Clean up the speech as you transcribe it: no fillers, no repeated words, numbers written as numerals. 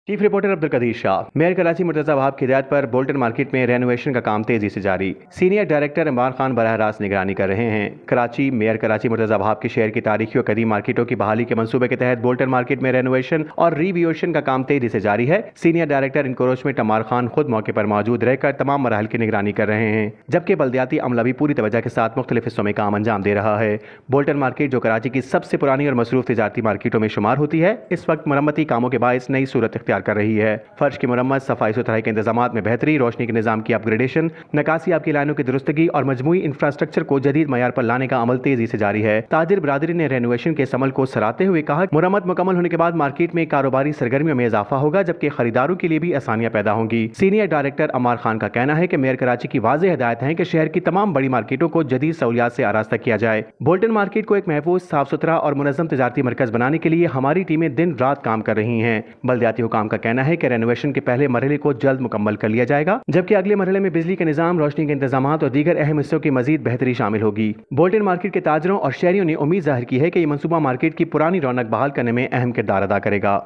Chief reporter Abdul Qadir Shah. Mayor Karachi Murtaza Wahab की हिदायत पर बोल्टन मार्केट में रेनोवेशन का काम तेजी से जारी। सीनियर डायरेक्टर इमरान खान बराह रास्त निगरानी कर रहे हैं। कराची मेयर कराची मुर्तजा वहाब के शहर की तारीखी और कदीम मार्केटों की बहाली के मंसूबे के तहत बोल्टन मार्केट में रेनोवेशन और रिव्यूएशन का काम तेजी से जारी है। Senior director encroachment Imran Khan खुद मौके पर मौजूद रहकर तमाम मराहल की निगरानी कर रहे हैं, जबकि बल्दियाती अमला भी पूरी तवज्जो के साथ मुख्तलिफ हिस्सों में काम अंजाम दे रहा है। बोल्टन मार्केट, जो कराची की सबसे पुरानी और मसरूफ तिजारती मार्केटों में शुमार होती है, इस वक्त मरम्मती कामों के बायस नई सूरत इख्तियार कर रही है। फर्श की मुरम्मत, सफाई सुथराई के इंतजाम में बेहतरी, रोशनी के निजाम की अपग्रेडेशन, नकासी आपकी लाइनों की दुरुस्तगी और मजमूई इंफ्रास्ट्रक्चर को जदीद मयार पर लाने का अमल तेजी से जारी है। ताजिर बरादरी ने रेनोवेशन के इस अमल को सराहते हुए कहा, मुरम्मत मुकम्मल होने के बाद मार्केट में कारोबारी सरगर्मियों में इजाफा होगा, जबकि खरीदारों के लिए भी आसानियां पैदा होंगी। सीनियर डायरेक्टर अमार खान का कहना है कि मेयर कराची की वाज़ेह हिदायत है कि शहर की तमाम बड़ी मार्केटों को जदीद सहूलियात से आरास्ता किया जाए। बोल्टन मार्केट को एक महफूज, साफ सुथरा और मुनज़्ज़म तिजारती मरकज बनाने के लिए हमारी टीमें दिन रात काम कर रही हैं। बल्दियाती हुकाम का कहना है कि रेनोवेशन के पहले मरहले को जल्द मुकम्मल कर लिया जाएगा, जबकि अगले मरहले में बिजली के निजाम, रोशनी के इंतजाम और दीगर अहम हिस्सों की मजीद बेहतरी शामिल होगी। बोल्टन मार्केट के ताजरों और शहरियों ने उम्मीद जाहिर की है कि यह मंसूबा मार्केट की पुरानी रौनक बहाल करने में अहम किरदार अदा करेगा।